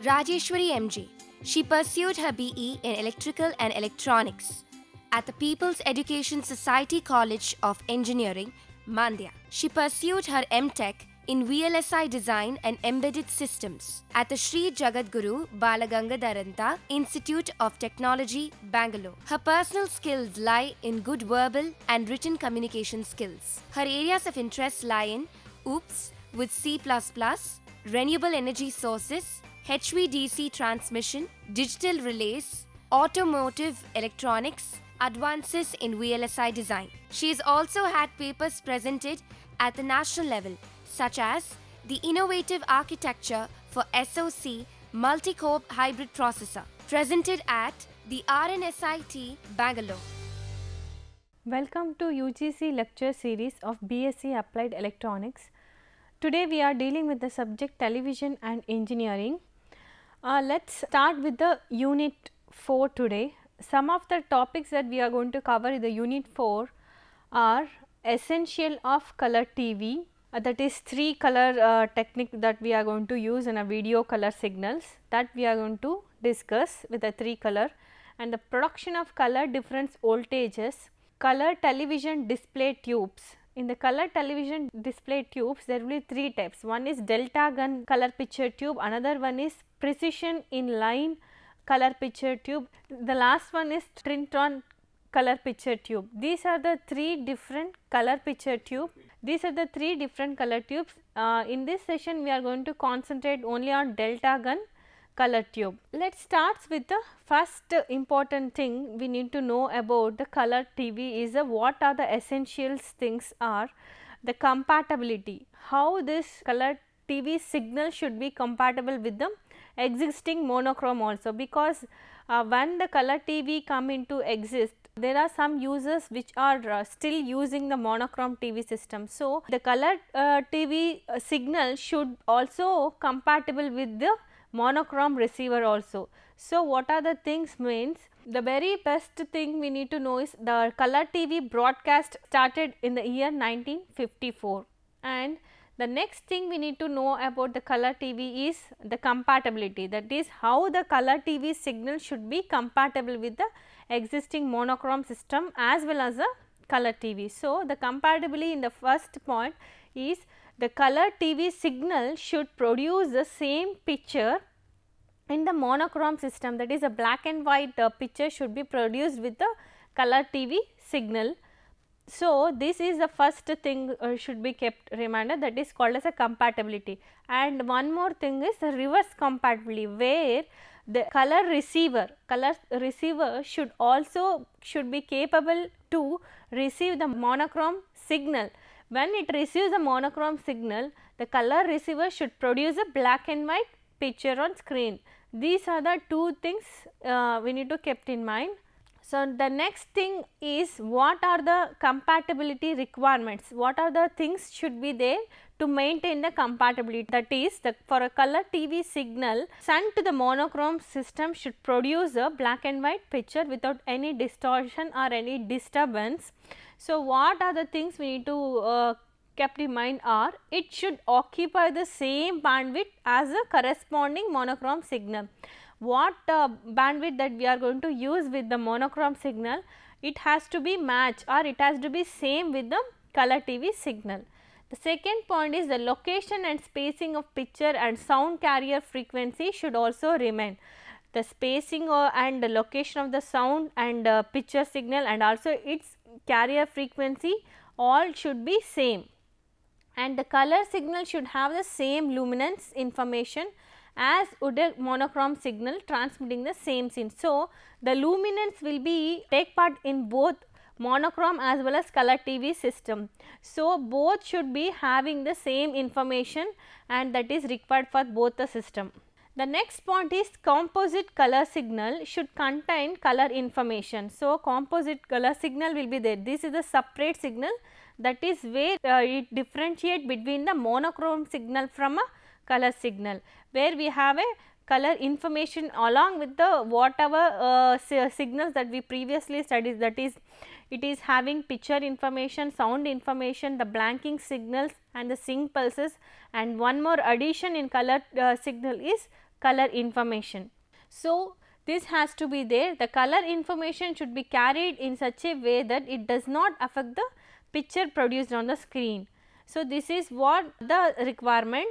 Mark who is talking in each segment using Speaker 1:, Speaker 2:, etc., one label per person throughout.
Speaker 1: Rajeshwari MJ. She pursued her BE in Electrical and Electronics at the People's Education Society College of Engineering, Mandya. She pursued her MTech in VLSI Design and Embedded Systems at the Sri Jagadguru Balagangadharanta Institute of Technology, Bangalore. Her personal skills lie in good verbal and written communication skills. Her areas of interest lie in OOPS with C++, renewable energy sources, HVDC transmission, digital relays, automotive electronics, advances in VLSI design. She has also had papers presented at the national level, such as the Innovative Architecture for SoC Multi-Core Hybrid Processor, presented at the RNSIT, Bangalore.
Speaker 2: Welcome to UGC lecture series of BSc Applied Electronics. Today we are dealing with the subject Television and Engineering. Let's start with the Unit 4 today. Some of the topics that we are going to cover in the Unit 4 are essential of color TV, that is 3 color technique that we are going to use in a video color signals, that we are going to discuss with the 3 color, and the production of color difference voltages, color television display tubes. In the color television display tubes, there will be 3 types. One is delta gun color picture tube, another one is precision in line color picture tube, the last one is Trintron color picture tube. These are the 3 different color picture tube. These are the 3 different color tubes. In this session we are going to concentrate only on delta gun color tube. Let us start with the first important thing we need to know about the color TV is what are the essentials things are the compatibility, how this color TV signal should be compatible with the existing monochrome also, because when the color TV come into exist, there are some users which are still using the monochrome TV system. So, the color TV signal should also compatible with the monochrome receiver also. So, what are the things means? The very best thing we need to know is the color TV broadcast started in the year 1954, and the next thing we need to know about the color TV is the compatibility, that is how the color TV signal should be compatible with the existing monochrome system as well as the color TV. So, the compatibility in the first point is the color TV signal should produce the same picture in the monochrome system, that is a black and white picture should be produced with the color TV signal. So, this is the first thing should be kept reminder, that is called as a compatibility. And one more thing is the reverse compatibility, where the color receiver should also be capable to receive the monochrome signal. When it receives the monochrome signal, the color receiver should produce a black and white picture on screen. These are the 2 things we need to keep in mind. So, the next thing is what are the compatibility requirements, what are the things should be there to maintain the compatibility, that is for a color TV signal sent to the monochrome system should produce a black and white picture without any distortion or any disturbance. So, what are the things we need to kept in mind are it should occupy the same bandwidth as a corresponding monochrome signal. What bandwidth that we are going to use with the monochrome signal, it has to be matched or it has to be same with the color TV signal. The second point is the location and spacing of picture and sound carrier frequency should also remain. The spacing and the location of the sound and picture signal and also its carrier frequency all should be same, and the color signal should have the same luminance information as would a monochrome signal transmitting the same scene. So, the luminance will be take part in both monochrome as well as color TV system. So, both should be having the same information and that is required for both the system. The next point is composite color signal should contain color information. So, composite color signal will be there. This is a separate signal, that is where it differentiate between the monochrome signal from a color signal, where we have a color information along with the whatever signals that we previously studied, that is it is having picture information, sound information, the blanking signals and the sync pulses, and one more addition in color signal is color information. So, this has to be there. The color information should be carried in such a way that it does not affect the picture produced on the screen. So, this is what the requirement.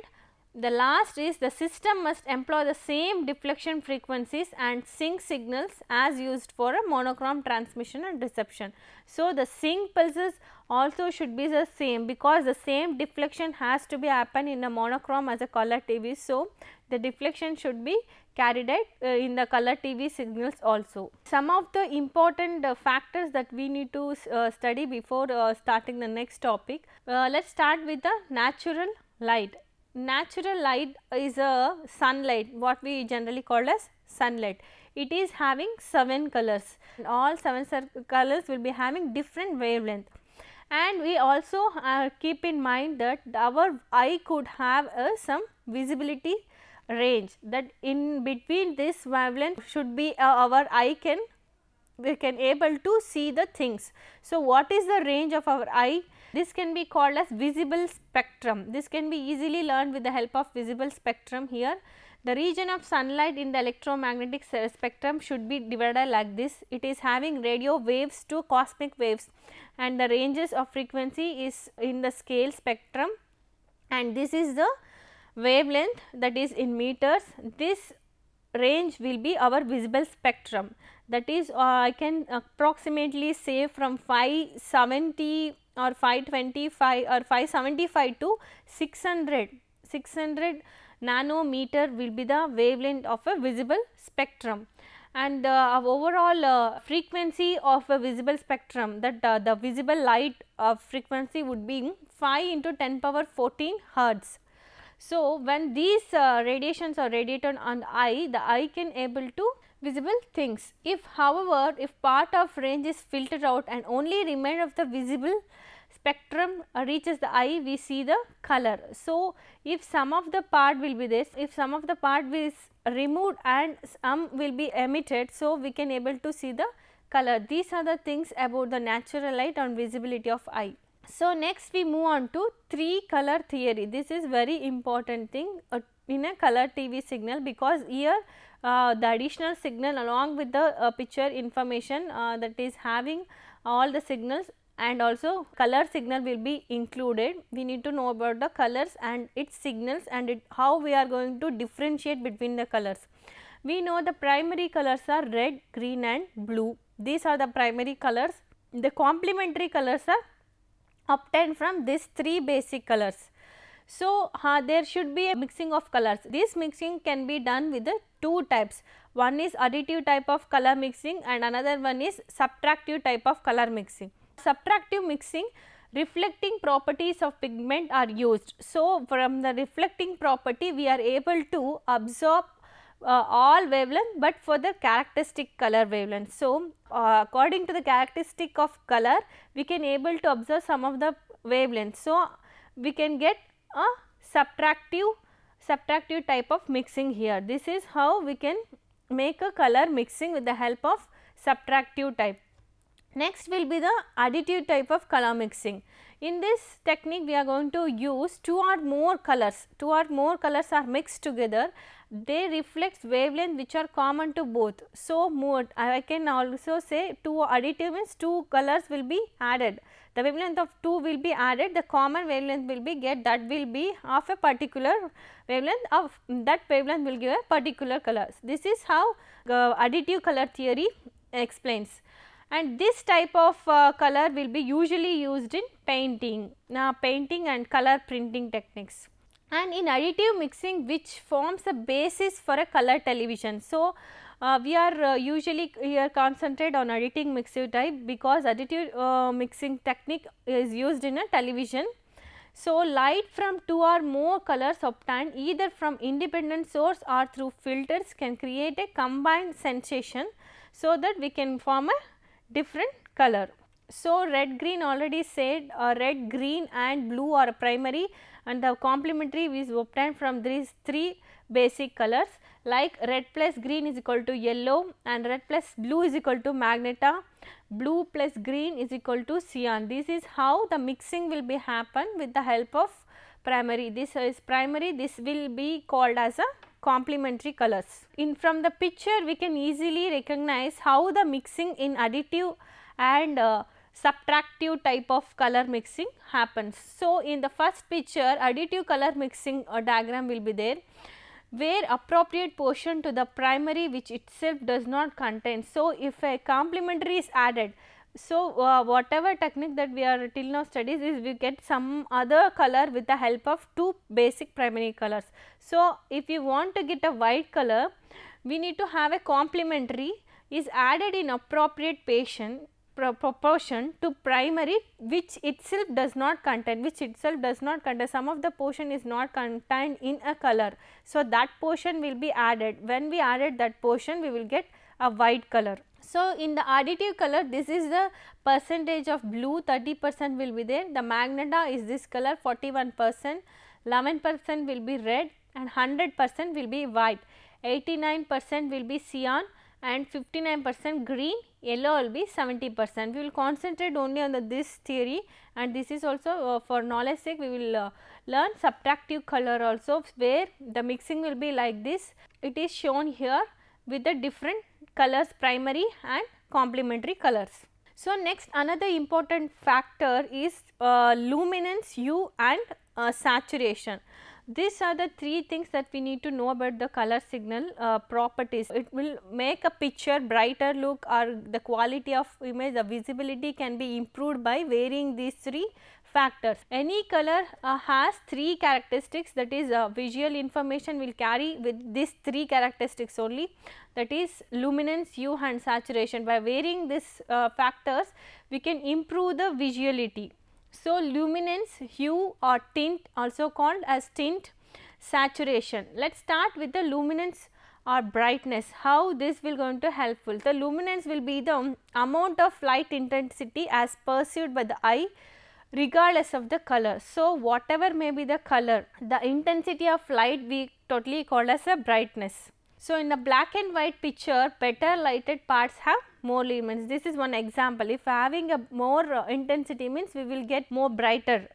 Speaker 2: The last is the system must employ the same deflection frequencies and sync signals as used for a monochrome transmission and reception. So, the sync pulses also should be the same, because the same deflection has to be happen in a monochrome as a color TV. So, the deflection should be carried out in the color TV signals also. Some of the important factors that we need to study before starting the next topic. Let us start with the natural light. Natural light is a sunlight, what we generally call as sunlight. It is having 7 colors, all 7 colors will be having different wavelength. And we also keep in mind that our eye could have some visibility range, that in between this wavelength should be our eye we can able to see the things. So, what is the range of our eye? This can be called as visible spectrum. This can be easily learned with the help of visible spectrum here. The region of sunlight in the electromagnetic spectrum should be divided like this. It is having radio waves to cosmic waves, and the ranges of frequency is in the scale spectrum, and this is the wavelength, that is in meters. this range will be our visible spectrum, that is I can approximately say from 570 or 525 or 575 to 600 nanometer will be the wavelength of a visible spectrum. And overall frequency of a visible spectrum, that the visible light of frequency would be 5 into 10 power 14 hertz. So, when these radiations are radiated on the eye can able to visible things. If however, if part of range is filtered out and only remainder of the visible spectrum reaches the eye, we see the color. So, if some of the part will be this, if some of the part is removed and some will be emitted, so we can able to see the color. These are the things about the natural light and visibility of eye. So, next we move on to 3 color theory. This is very important thing in a color TV signal, because here the additional signal along with the picture information that is having all the signals, and also color signal will be included. We need to know about the colors and its signals, and how we are going to differentiate between the colors. We know the primary colors are red, green and blue. These are the primary colors. The complementary colors are obtained from these 3 basic colors. So, there should be a mixing of colors. This mixing can be done with the 2 types. One is additive type of color mixing and another one is subtractive type of color mixing. Subtractive mixing, reflecting properties of pigment are used. So, from the reflecting property we are able to absorb all wavelength, but for the characteristic color wavelength. So, according to the characteristic of color we can able to observe some of the wavelengths. So, we can get a subtractive type of mixing here. This is how we can make a color mixing with the help of subtractive type. Next will be the additive type of color mixing. In this technique we are going to use 2 or more colors. 2 or more colors are mixed together. They reflect wavelength which are common to both. So, I can also say 2 additive means 2 colors will be added. The wavelength of 2 will be added, the common wavelength will be that will be of a particular wavelength, of that wavelength will give a particular color. This is how additive color theory explains. And this type of color will be usually used in painting and color printing techniques. And in additive mixing, which forms a basis for a color television. So, we are usually here concentrate on additive mixing type, because additive mixing technique is used in a television. So, light from 2 or more colors obtained either from independent source or through filters can create a combined sensation, so that we can form a different color. So, red green already said, red, green and blue are primary, and the complementary is obtained from these 3 basic colors, like red plus green is equal to yellow and red plus blue is equal to magenta, blue plus green is equal to cyan. This is how the mixing will be happen with the help of primary. This is primary, this will be called as a complementary colors. From the picture we can easily recognize how the mixing in additive and subtractive type of color mixing happens. So, in the first picture additive color mixing diagram will be there, where appropriate portion to the primary which itself does not contain. So, if a complementary is added, so whatever technique that we are till now studies is we get some other color with the help of two basic primary colors. So, if you want to get a white color, we need to have a complementary is added in appropriate proportion to primary which itself does not contain, some of the portion is not contained in a color. So, that portion will be added. When we added that portion, we will get a white color. So, in the additive color, this is the percentage of blue, 30% will be there, the magenta is this color 41%, 11% will be red and 100% will be white, 89% will be cyan and 59% green, yellow will be 70%. We will concentrate only on this theory, and this is also for knowledge sake we will learn subtractive color also, where the mixing will be like this. It is shown here with the different colors, primary and complementary colors. So, next another important factor is luminance, hue and saturation. These are the three things that we need to know about the color signal properties. It will make a picture brighter look, or the quality of image, the visibility can be improved by varying these three factors. Any color has three characteristics, that is visual information will carry with these three characteristics only, that is luminance, hue and saturation. By varying these factors, we can improve the visuality. So, luminance, hue or tint, also called as tint, saturation. Let us start with the luminance or brightness. How this will going to helpful? The luminance will be the amount of light intensity as perceived by the eye regardless of the color. So, whatever may be the color, the intensity of light we totally call as a brightness. So, in the black and white picture, better lighted parts have more luminance. This is one example. If having a more intensity means we will get more brighter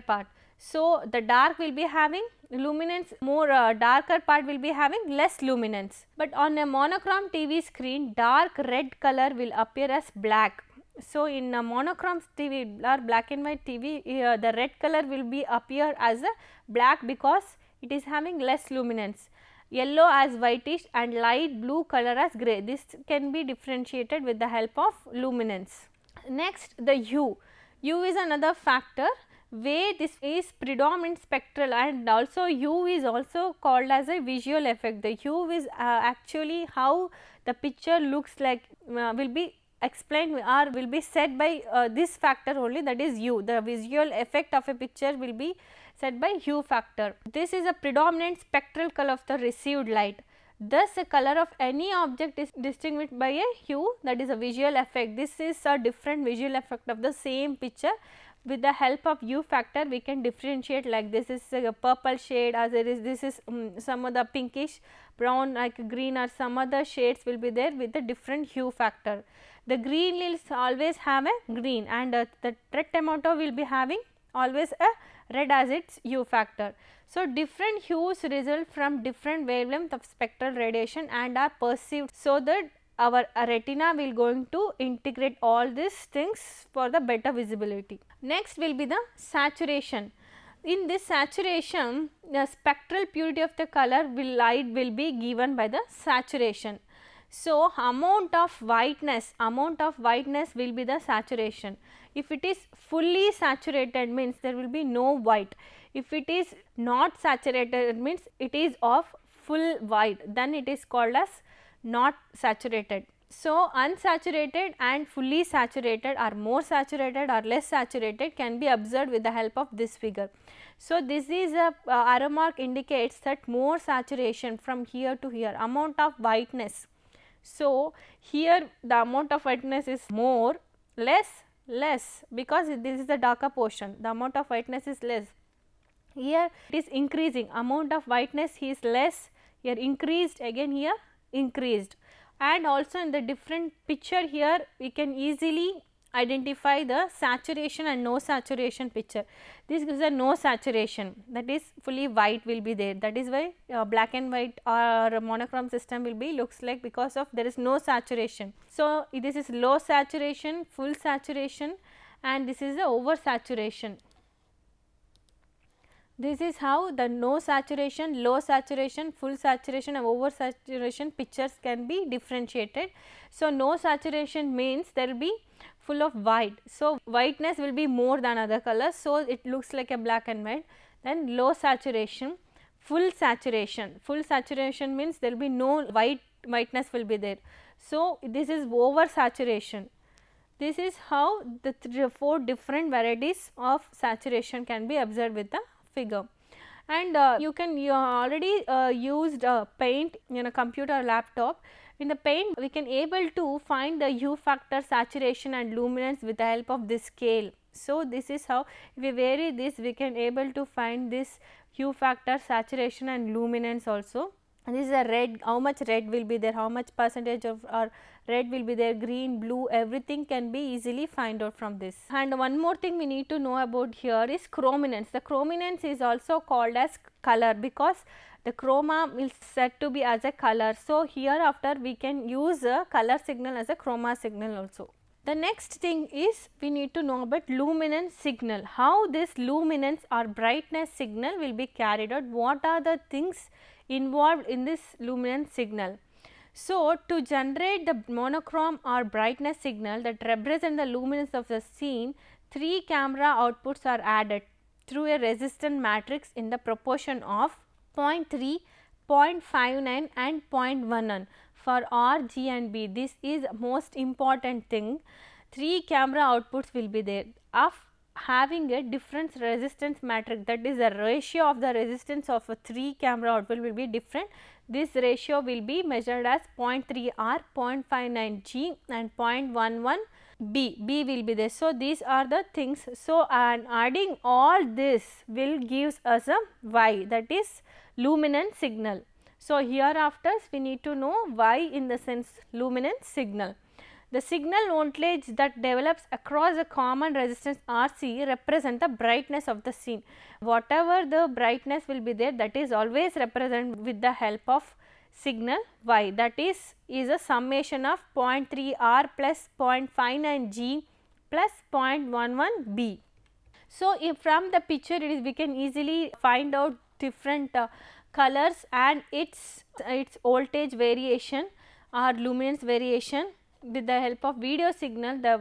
Speaker 2: part. So, the dark will be having luminance, more darker part will be having less luminance. But on a monochrome TV screen, dark red color will appear as black. So, in a monochrome TV or black and white TV, the red color will be appear as a black because it is having less luminance. Yellow as whitish and light blue color as grey. This can be differentiated with the help of luminance. Next, the hue. Hue is another factor where this is predominant spectral, and also hue is also called as a visual effect. The hue is actually how the picture looks like, will be explained or will be said by this factor only, that is hue. The visual effect of a picture will be said by hue factor. This is a predominant spectral color of the received light. Thus, a color of any object is distinguished by a hue, that is a visual effect. This is a different visual effect of the same picture. With the help of hue factor, we can differentiate, like this is a purple shade, as there is this is some of the pinkish brown like green, or some other shades will be there with a different hue factor. The green will always have a green, and the red tomato will be having always a red as its hue factor. So, different hues result from different wavelength of spectral radiation and are perceived, so that our retina will going to integrate all these things for the better visibility. Next will be the saturation. In this saturation, the spectral purity of the color light will be given by the saturation. So, amount of whiteness will be the saturation. If it is fully saturated means there will be no white. If it is not saturated means it is of full white, then it is called as not saturated. So, unsaturated and fully saturated, or more saturated or less saturated, can be observed with the help of this figure. So, this is a arrow mark indicates that more saturation from here to here, amount of whiteness. So, here the amount of whiteness is more, less, because this is the darker portion, the amount of whiteness is less. Here it is increasing, amount of whiteness is less, here increased, again here increased. And also in the different picture here we can easily identify the saturation and no saturation picture. This is a no saturation, that is fully white will be there, that is why black and white or monochrome system will be looks like, because of there is no saturation. So, this is low saturation, full saturation, and this is the over saturation. This is how the no saturation, low saturation, full saturation and over saturation pictures can be differentiated. So, no saturation means there will be full of white. So, whiteness will be more than other colors. So, it looks like a black and white. Then low saturation, full saturation. Full saturation means there will be no whiteness will be there. So, this is over saturation. This is how the 4 different varieties of saturation can be observed with the figure. And you already used paint in a computer or laptop. In the paint we can able to find the hue factor, saturation and luminance with the help of this scale. So, this is how if we vary this we can able to find this hue factor, saturation and luminance also. And this is a red, how much red will be there, how much percentage of our red will be there, green, blue, everything can be easily find out from this. And one more thing we need to know about here is chrominance. The chrominance is also called as color, because the chroma is said to be as a color. So, hereafter we can use a color signal as a chroma signal also. The next thing is we need to know about luminance signal, how this luminance or brightness signal will be carried out, what are the things involved in this luminance signal. So, to generate the monochrome or brightness signal that represent the luminance of the scene, 3 camera outputs are added through a resistance matrix in the proportion of 0.3, 0.59 and 0.11 for R, G and B. This is most important thing. 3 camera outputs will be there of having a difference resistance matrix, that is the ratio of the resistance of a 3 camera output will be different. This ratio will be measured as 0.3 R, 0.59 G and 0.11 B. B will be there. So, these are the things. So, and adding all this will gives us a Y, that is luminance signal. So, hereafter we need to know Y in the sense luminance signal. The signal voltage that develops across a common resistance RC represent the brightness of the scene. Whatever the brightness will be there, that is always represented with the help of signal Y, that is a summation of 0.3 R plus 0.59 G plus 0.11 B. So, if from the picture it is we can easily find out different colors and its voltage variation or luminance variation. With the help of video signal, the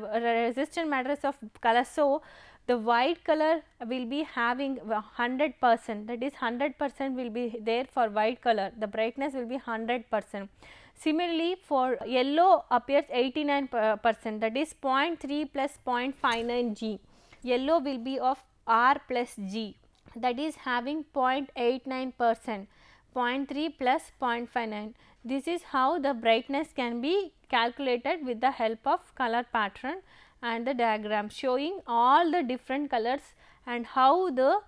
Speaker 2: resistance matrix of color. So, the white color will be having 100%, that is 100% will be there for white color, the brightness will be 100%. Similarly, for yellow appears 89%, that is 0.3 plus 0.59 G. Yellow will be of R plus G, that is having 0.89%, 0.3 plus 0.59. This is how the brightness can be calculated with the help of color pattern and the diagram showing all the different colors and how the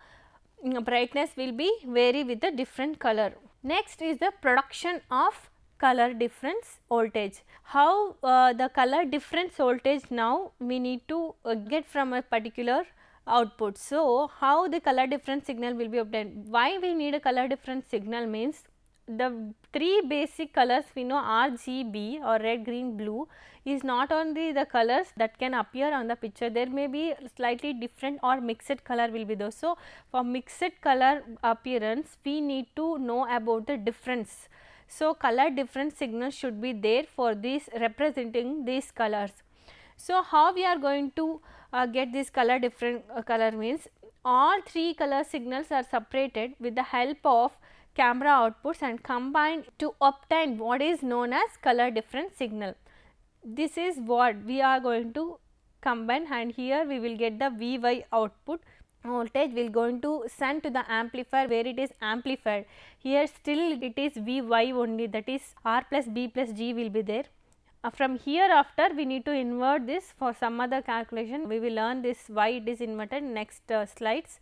Speaker 2: brightness will be vary with the different color. Next is the production of color difference voltage. How the color difference voltage now we need to get from a particular output. So, how the color difference signal will be obtained? Why we need a color difference signal means the 3 basic colors we know RGB or red, green, blue is not only the colors that can appear on the picture, there may be slightly different or mixed color will be those. So, for mixed color appearance we need to know about the difference. So, color difference signal should be there for these representing these colors. So, how we are going to get this color different color means all 3 color signals are separated with the help of camera outputs and combined to obtain what is known as color difference signal. This is what we are going to combine, and here we will get the Vy output voltage will going to send to the amplifier where it is amplified. Here still it is Vy only, that is R plus B plus G will be there. From here after we need to invert this for some other calculation. We will learn this why it is inverted in next slides.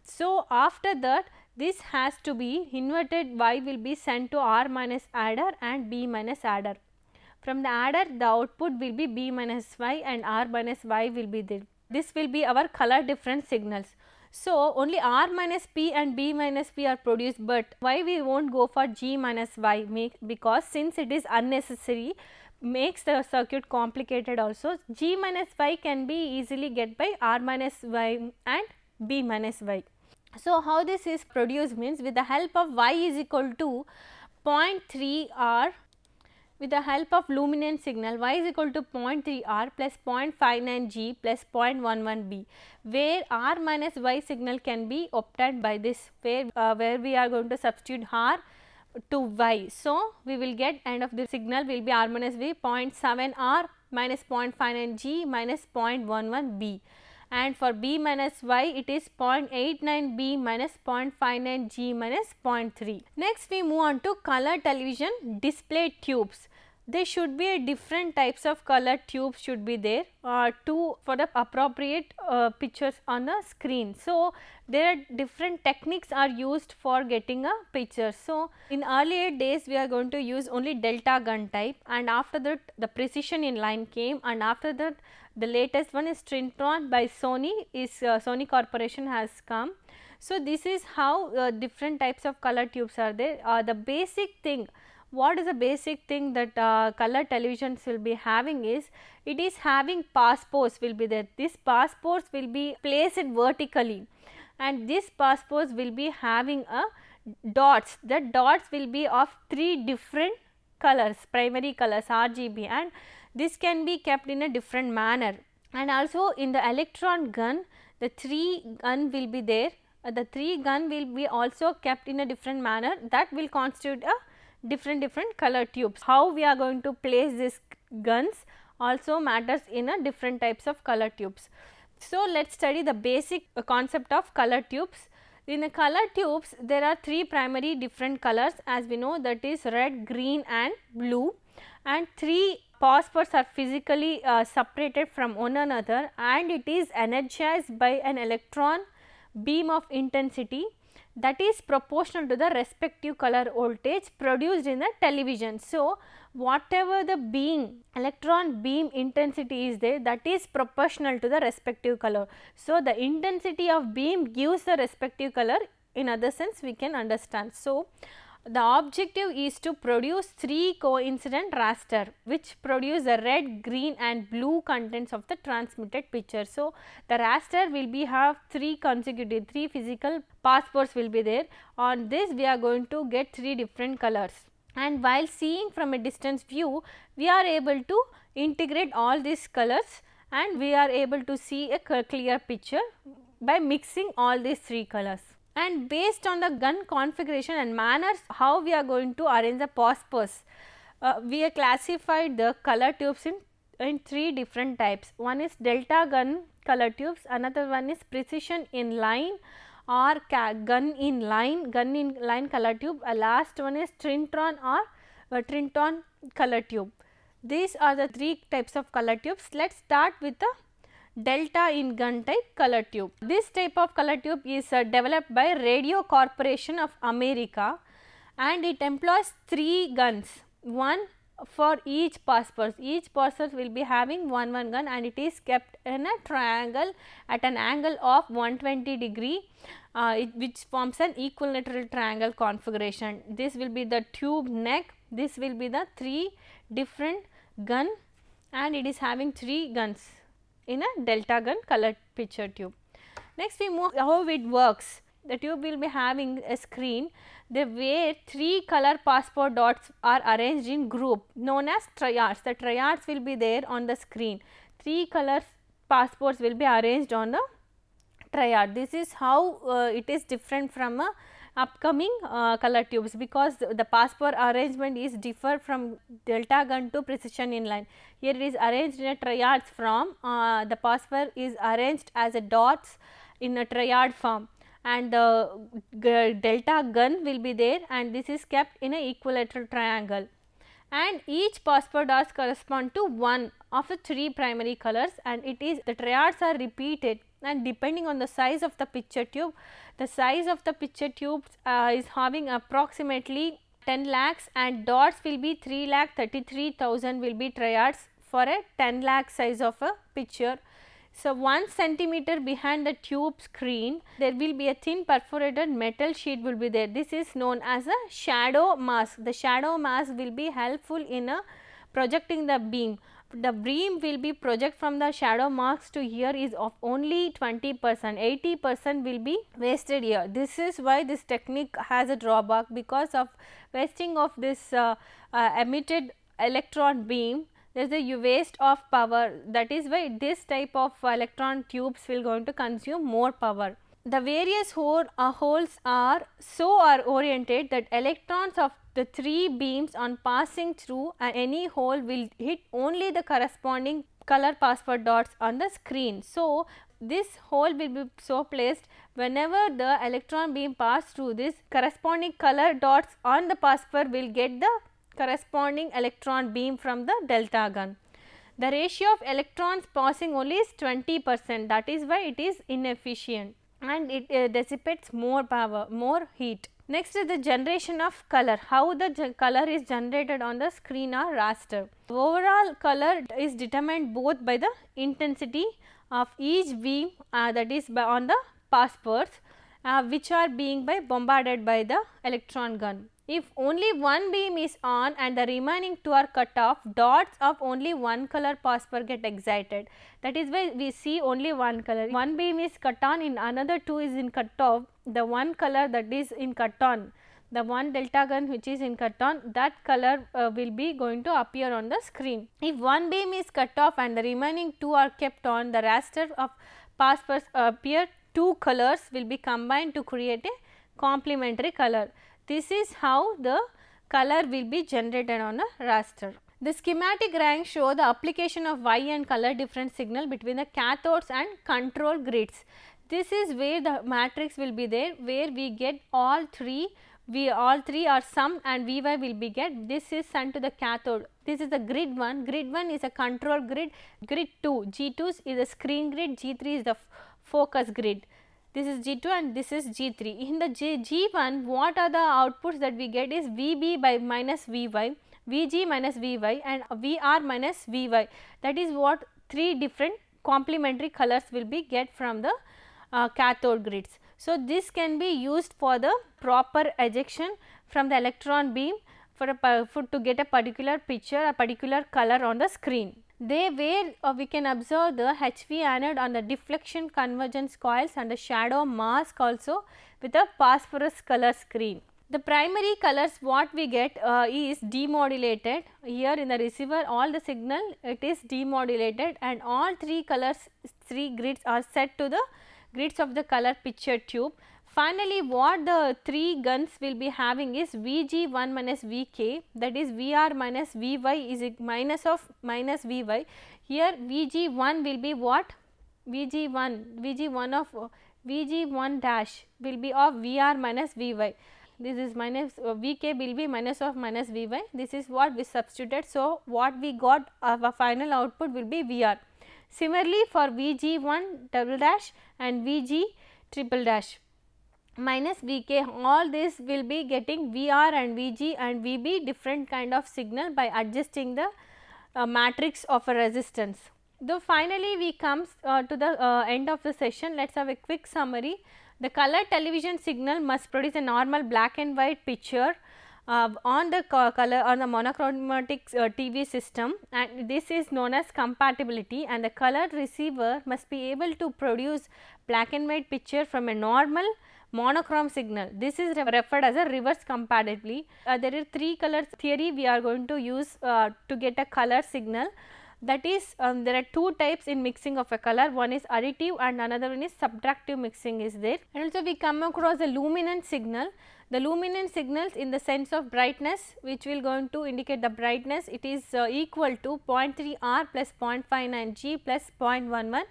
Speaker 2: So, after that this has to be inverted, Y will be sent to R minus adder and B minus adder. From the adder, the output will be B minus Y and R minus Y will be there. This will be our color difference signals. So, only R minus P and B minus P are produced, but why we won't go for G minus Y? Because since it is unnecessary, makes the circuit complicated also. G minus Y can be easily get by R minus Y and B minus Y. So, how this is produced means with the help of Y is equal to 0.3 R, with the help of luminance signal Y is equal to 0.3 R plus 0.59 G plus 0.11 B, where R minus Y signal can be obtained by this, where we are going to substitute R to Y. So, we will get end of the signal will be R minus V 0.7 R minus 0.59 G minus 0.11 B, and for B minus Y it is 0.89 B minus 0.59 G minus 0.3. Next we move on to color television display tubes. There should be different types of color tubes should be there for the appropriate pictures on the screen. So, there are different techniques are used for getting a picture. So, in earlier days we are going to use only delta gun type, and after that the precision in line came, and after that the latest one is Trintron by Sony, Sony Corporation has come. So, this is how different types of color tubes are there. The basic thing, what is the basic thing that color televisions will be having is, it is having passports will be there. This passports will be placed vertically, and this passports will be having a dots. The dots will be of 3 different colors, primary colors RGB, and this can be kept in a different manner. And also in the electron gun, the 3 gun will be there. The 3 gun will be also kept in a different manner, that will constitute a different color tubes. How we are going to place these guns also matters in a different types of color tubes. So, let us study the basic concept of color tubes. In the color tubes there are 3 primary different colors, as we know, that is red, green and blue, and 3 phosphors are physically separated from one another, and it is energized by an electron beam of intensity that is proportional to the respective color voltage produced in the television. So, whatever the beam, electron beam intensity is there, that is proportional to the respective color. So, the intensity of beam gives the respective color, in other sense we can understand. So, the objective is to produce 3 coincident raster which produce the red, green and blue contents of the transmitted picture. So, the raster will be have 3 consecutive, 3 physical passports will be there. On this we are going to get 3 different colors, and while seeing from a distance view we are able to integrate all these colors, and we are able to see a clear picture by mixing all these 3 colors. And based on the gun configuration and manners, how we are going to arrange the phosphors, we have classified the color tubes in 3 different types. One is delta gun color tubes, another one is precision in line or gun in line color tube, last one is Trintron or Trintron color tube. These are the 3 types of color tubes. Let us start with the delta in gun type color tube. This type of color tube is developed by Radio Corporation of America, and it employs 3 guns, one for each phosphorus. Each phosphorus will be having one gun, and it is kept in a triangle at an angle of 120 degree, which forms an equilateral triangle configuration. This will be the tube neck, this will be the 3 different gun, and it is having 3 guns in a delta gun color picture tube. Next we move how it works. The tube will be having a screen where 3 color phosphor dots are arranged in group known as triads. The triads will be there on the screen. 3 color phosphors will be arranged on the triad. This is how it is different from upcoming color tubes, because the phosphor arrangement is differ from delta gun to precision in line. Here it is arranged in a triads form, the phosphor is arranged as a dots in a triad form, and the delta gun will be there, and this is kept in a equilateral triangle, and each phosphor dots correspond to one of the 3 primary colors, and it is the triads are repeated, and depending on the size of the picture tube, the size of the picture tube is having approximately 10 lakhs and dots will be 3,33,000 will be triads for a 10 lakh size of a picture. So, 1 centimeter behind the tube screen there will be a thin perforated metal sheet will be there. This is known as a shadow mask. The shadow mask will be helpful in projecting the beam. The beam will be project from the shadow mask to here is of only 20%, 80% will be wasted here. This is why this technique has a drawback, because of wasting of this emitted electron beam. There is a waste of power, that is why this type of electron tubes will going to consume more power. The various holes are oriented that electrons of the 3 beams on passing through any hole will hit only the corresponding color phosphor dots on the screen. So, this hole will be so placed whenever the electron beam pass through this, corresponding color dots on the phosphor will get the corresponding electron beam from the delta gun. The ratio of electrons passing only is 20%, that is why it is inefficient and it dissipates more power, more heat. Next is the generation of color, how the color is generated on the screen or raster. Overall color is determined both by the intensity of each beam that is on the phosphors which are being bombarded by the electron gun. If only one beam is on and the remaining 2 are cut off, dots of only one color phosphor get excited. That is why we see only one color. One beam is cut on, in another 2 is in cut off, the one color that is in cut on, the one delta gun which is in cut on, that color will be going to appear on the screen. If one beam is cut off and the remaining 2 are kept on, the raster of phosphors appear, 2 colors will be combined to create a complementary color. This is how the color will be generated on a raster. The schematic drawings show the application of Y and color difference signal between the cathodes and control grids. This is where the matrix will be there, where we get all three are sum and Vy will be get. This is sent to the cathode. This is the grid 1. Grid 1 is a control grid. Grid 2, G2 is a screen grid. G3 is the focus grid. This is G2 and this is G3. In the G1, what are the outputs that we get is Vb by minus Vy, Vg minus Vy and Vr minus Vy. That is what 3 different complementary colors will be get from the cathode grids. So, this can be used for the proper ejection from the electron beam to get a particular picture, a particular color on the screen. We can observe the HV anode on the deflection convergence coils and the shadow mask also with a phosphorus color screen. The primary colors what we get is demodulated. Here in the receiver all the signal it is demodulated and all 3 colors, 3 grids are set to the grids of the color picture tube. Finally, what the 3 guns will be having is Vg1 minus Vk, that is Vr minus Vy is minus of minus Vy. Here Vg1 will be what? Vg1 dash will be of Vr minus Vy. This is minus Vk will be minus of minus Vy. This is what we substituted. So, what we got our final output will be Vr. Similarly, for Vg1 double dash and Vg triple dash minus Vk, all this will be getting Vr and Vg and Vb different kind of signal by adjusting the matrix of a resistance. Though finally, we comes to the end of the session. Let us have a quick summary. The color television signal must produce a normal black and white picture on the color on the monochromatic TV system, and this is known as compatibility, and the color receiver must be able to produce black and white picture from a normal monochrome signal. This is referred as a reverse compatibility. There are 3 colors theory we are going to use to get a color signal. That is there are 2 types in mixing of a color, one is additive and another one is subtractive mixing is there. And also we come across the luminance signal. The luminance signals in the sense of brightness, which will going to indicate the brightness, it is equal to 0.3 R plus 0.59 G plus 0.11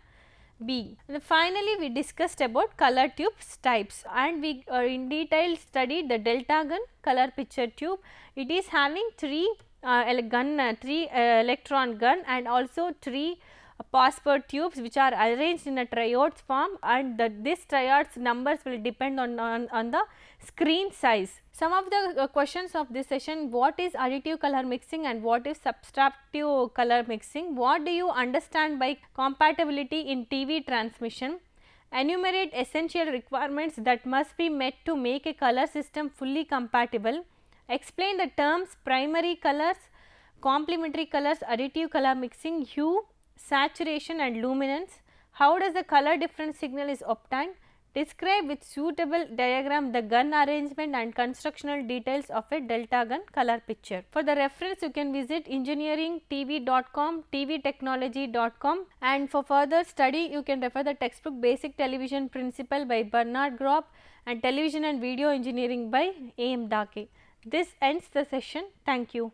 Speaker 2: B. And finally, we discussed about color tubes types and we in detail studied the delta gun color picture tube. It is having 3 electron gun and also 3 Passport tubes which are arranged in a triodes form, and this triodes numbers will depend on the screen size. Some of the questions of this session: what is additive color mixing and what is subtractive color mixing? What do you understand by compatibility in TV transmission? Enumerate essential requirements that must be met to make a color system fully compatible. Explain the terms primary colors, complementary colors, additive color mixing, hue, saturation and luminance. How does the color difference signal is obtained? Describe with suitable diagram the gun arrangement and constructional details of a delta gun color picture. For the reference, you can visit engineeringtv.com, tvtechnology.com, and for further study you can refer the textbook Basic Television Principle by Bernard Grob and Television and Video Engineering by A. M. Dake. This ends the session. Thank you.